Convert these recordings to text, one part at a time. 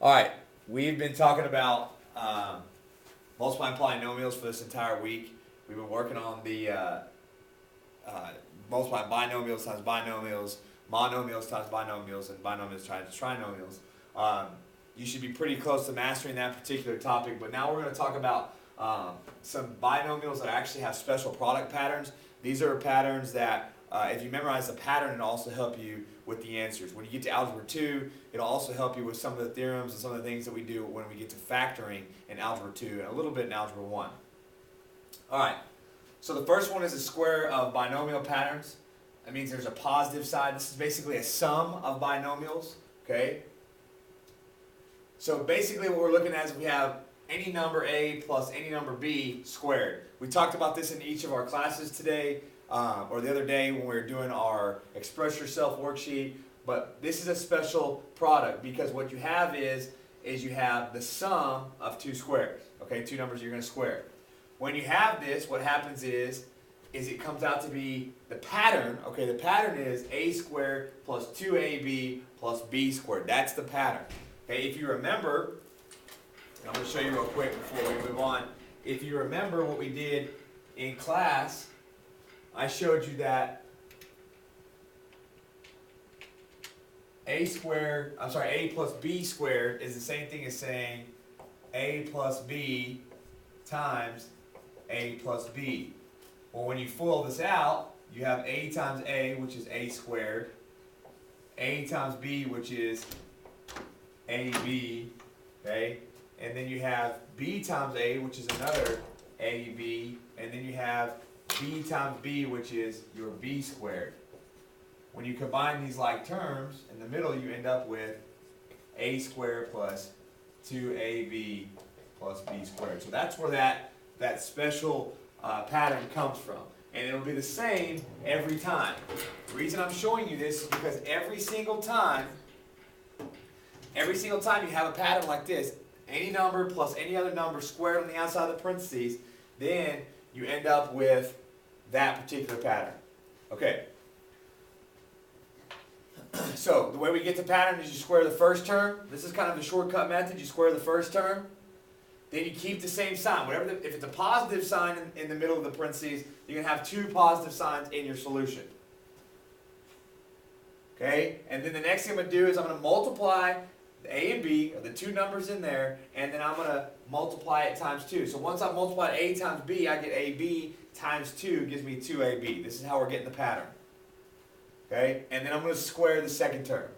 All right, we've been talking about multiplying polynomials for this entire week. We've been working on the multiplying binomials times binomials, monomials times binomials, and binomials times trinomials. You should be pretty close to mastering that particular topic, but now we're going to talk about some binomials that actually have special product patterns. These are patterns that, if you memorize the pattern, it'll also help you with the answers. When you get to Algebra 2, it'll also help you with some of the theorems and some of the things that we do when we get to factoring in Algebra 2 and a little bit in Algebra 1. Alright, so the first one is a square of binomial patterns. That means there's a positive side. This is basically a sum of binomials, okay? So basically what we're looking at is we have any number A plus any number B squared. We talked about this in each of our classes today, or the other day when we were doing our Express Yourself worksheet. But this is a special product because what you have is you have the sum of two squares. Okay, two numbers you're going to square. When you have this, what happens is it comes out to be the pattern. Okay, the pattern is A squared plus 2AB plus B squared. That's the pattern. Okay, if you remember, and I'm going to show you real quick before we move on. If you remember what we did in class, I showed you that A plus B squared is the same thing as saying A plus B times A plus B. Well, when you FOIL this out, you have A times A, which is A squared, A times B, which is AB, okay? And then you have B times A, which is another AB, and then you have B times B, which is your B squared. When you combine these like terms, in the middle you end up with A squared plus 2AB plus B squared. So that's where that special pattern comes from. And it'll be the same every time. The reason I'm showing you this is because every single time you have a pattern like this, any number plus any other number squared on the outside of the parentheses, then you end up with that particular pattern. Okay. So the way we get the pattern is you square the first term. This is kind of the shortcut method. You square the first term. Then you keep the same sign. If it's a positive sign in the middle of the parentheses, you're going to have two positive signs in your solution. Okay? And then the next thing I'm going to do is I'm going to multiply the A and B, or the two numbers in there, and then I'm going to multiply it times 2. So once I multiply A times B, I get AB times 2 gives me 2AB. This is how we're getting the pattern. Okay? And then I'm going to square the second term.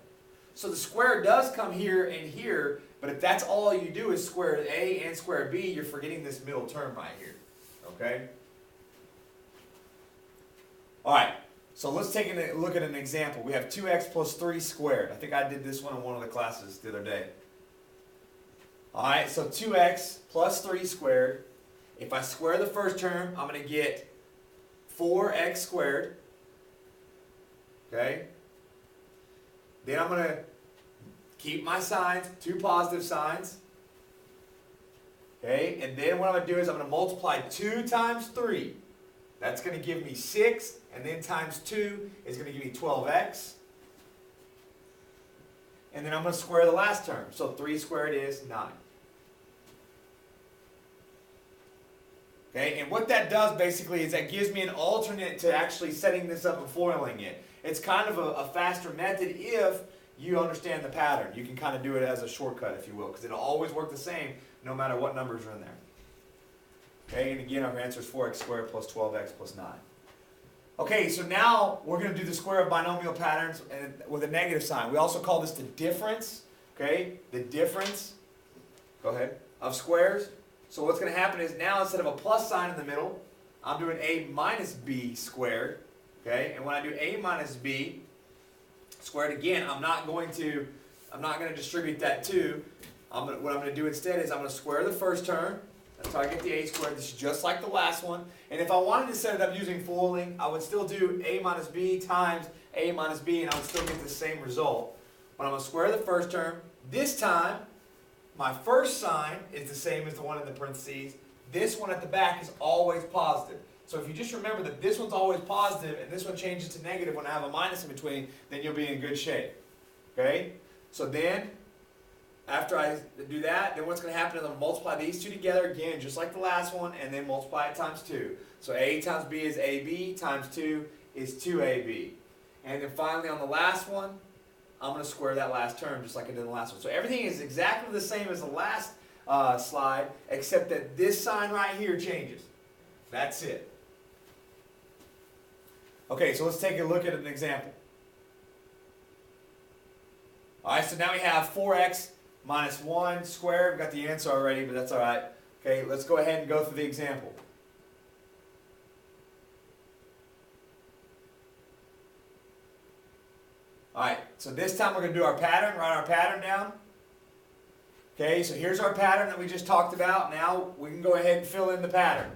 So the square does come here and here, but if that's all you do is square A and square B, you're forgetting this middle term right here. Okay? Alright, so let's take a look at an example. We have 2x plus 3 squared. I think I did this one in one of the classes the other day. Alright, so 2x plus 3 squared. If I square the first term, I'm going to get 4x squared. Okay? Then I'm going to keep my signs, two positive signs. Okay? And then what I'm going to do is I'm going to multiply 2 times 3. That's going to give me 6. And then times 2 is going to give me 12x. And then I'm going to square the last term. So 3 squared is 9. Okay, and what that does basically is that gives me an alternate to actually setting this up and foiling it. It's kind of a faster method if you understand the pattern. You can kind of do it as a shortcut, if you will, because it'll always work the same no matter what numbers are in there. Okay, and again, our answer is 4x squared plus 12x plus 9. Okay, so now we're going to do the square of binomial patterns with a negative sign. We also call this the difference, okay, the difference, go ahead, of squares. So what's going to happen is now instead of a plus sign in the middle, I'm doing A minus B squared, okay, and when I do A minus B squared again, I'm not going to distribute that 2. What I'm going to do instead is I'm going to square the first term. That's how I get the A squared. This is just like the last one. And if I wanted to set it up using foiling, I would still do A minus B times A minus B, and I would still get the same result. But I'm going to square the first term. This time, my first sign is the same as the one in the parentheses. This one at the back is always positive. So if you just remember that this one's always positive and this one changes to negative when I have a minus in between, then you'll be in good shape. Okay? So then After I do that, then what's going to happen is I'm going to multiply these two together again, just like the last one, and then multiply it times 2. So A times B is AB, times 2 is 2AB. And then finally on the last one, I'm going to square that last term just like I did in the last one. So everything is exactly the same as the last slide, except that this sign right here changes. That's it. Okay, so let's take a look at an example. Alright, so now we have 4x minus 1 squared. We've got the answer already, but that's alright. Okay, let's go ahead and go through the example. Alright, so this time we're going to do our pattern, write our pattern down. Okay, so here's our pattern that we just talked about. Now we can go ahead and fill in the pattern.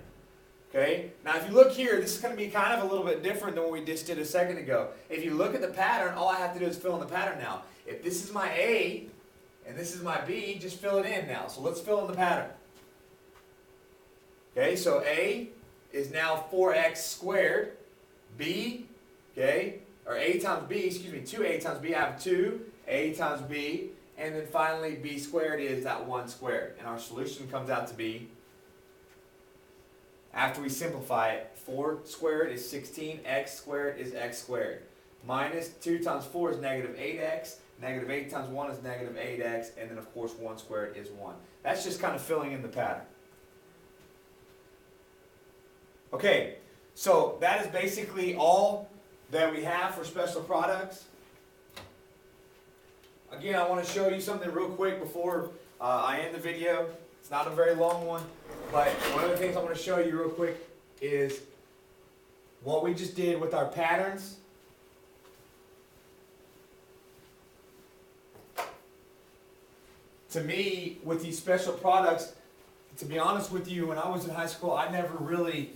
Okay, now if you look here, this is going to be kind of a little bit different than what we just did a second ago. If you look at the pattern, all I have to do is fill in the pattern now. If this is my A and this is my B, just fill it in now. So let's fill in the pattern. Okay, so A is now 4x squared. B, okay, or A times B, excuse me, 2A times B, I have 2A times B. And then finally, B squared is that 1 squared. And our solution comes out to be, after we simplify it, 4 squared is 16, x squared is x squared. Minus 2 times 4 is negative 8x, negative 8 times 1 is negative 8x, and then of course 1 squared is 1. That's just kind of filling in the pattern. Okay, so that is basically all that we have for special products. Again, I want to show you something real quick before I end the video. It's not a very long one, but one of the things I want to show you real quick is what we just did with our patterns. To me, with these special products, to be honest with you, when I was in high school, I never really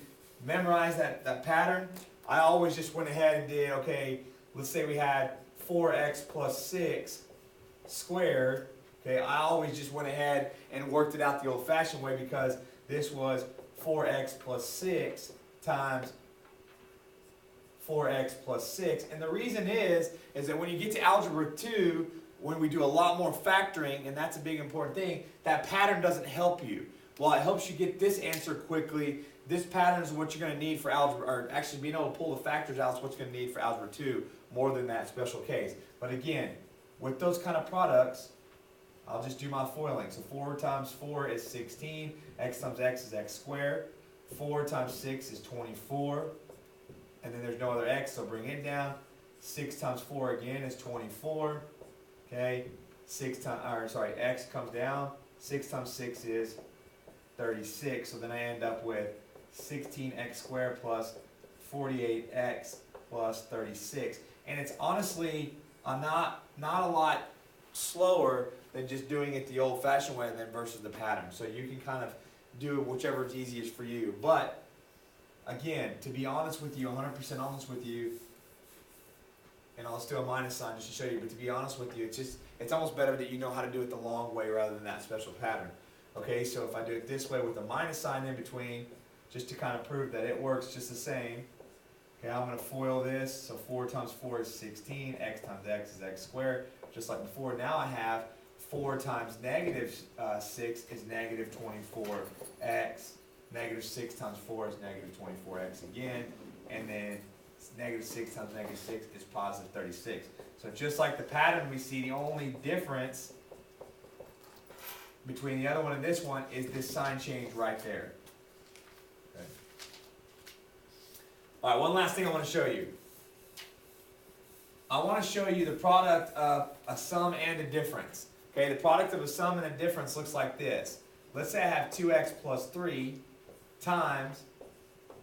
memorized that pattern. I always just went ahead and did, okay, let's say we had 4x plus 6 squared. Okay, I always just went ahead and worked it out the old-fashioned way because this was 4x plus 6 times 4x plus 6. And the reason is that when you get to algebra 2, when we do a lot more factoring, and that's a big important thing, that pattern doesn't help you. While it helps you get this answer quickly, this pattern is what you're going to need for algebra, or actually being able to pull the factors out is what you're going to need for algebra 2 more than that special case. But again, with those kind of products, I'll just do my foiling. So 4 times 4 is 16. X times x is x squared. 4 times 6 is 24. And then there's no other x, so bring it down. 6 times 4 again is 24. Okay. X comes down. 6 times 6 is 36. So then I end up with 16x squared plus 48x plus 36. And it's honestly not a lot slower than just doing it the old-fashioned way then versus the pattern. So you can kind of do whichever is easiest for you. But again, to be honest with you, 100% honest with you, and I'll just do a minus sign just to show you, but to be honest with you, it's almost better that you know how to do it the long way rather than that special pattern. Okay, so if I do it this way with a minus sign in between, just to kind of prove that it works just the same. Okay, I'm going to FOIL this. So 4 times 4 is 16. X times x is x squared. Just like before, now I have 4 times negative 6 is negative 24x. Negative 6 times 4 is negative 24x again. And then negative 6 times negative 6 is positive 36. So just like the pattern we see, the only difference between the other one and this one is this sign change right there. Okay. All right, one last thing I want to show you. I want to show you the product of a sum and a difference. Okay, the product of a sum and a difference looks like this. Let's say I have 2x plus 3 times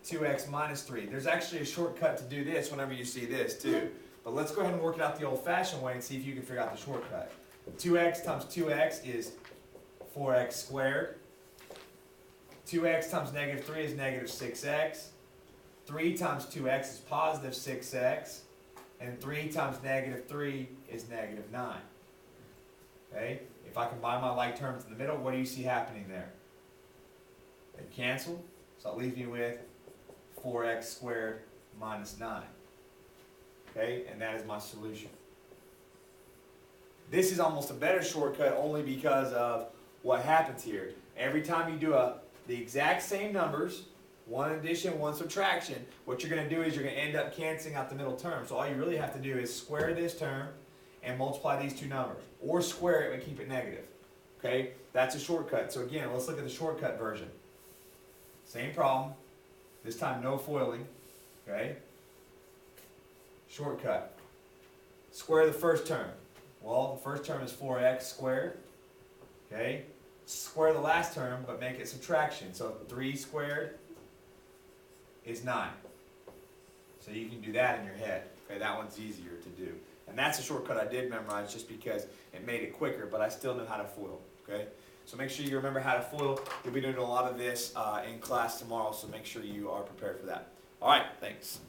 2x minus 3. There's actually a shortcut to do this whenever you see this too. But let's go ahead and work it out the old-fashioned way and see if you can figure out the shortcut. 2x times 2x is 4x squared. 2x times negative 3 is negative 6x. 3 times 2x is positive 6x. And 3 times negative 3 is negative 9. Okay? If I combine my like terms in the middle, what do you see happening there? They cancel. So that leaves me with 4x squared minus 9. Okay? And that is my solution. This is almost a better shortcut only because of what happens here. Every time you do the exact same numbers, one addition, one subtraction, what you're going to do is you're going to end up canceling out the middle term. So all you really have to do is square this term and multiply these two numbers. Or square it and keep it negative. Okay? That's a shortcut. So again, let's look at the shortcut version. Same problem. This time no foiling. Okay? Shortcut. Square the first term. Well, the first term is 4x squared. Okay? Square the last term, but make it subtraction. So 3 squared is 9. So you can do that in your head. Okay, that one's easier to do. And that's a shortcut I did memorize just because it made it quicker, but I still know how to FOIL. Okay? So make sure you remember how to FOIL. You'll be doing a lot of this in class tomorrow, so make sure you are prepared for that. All right, thanks.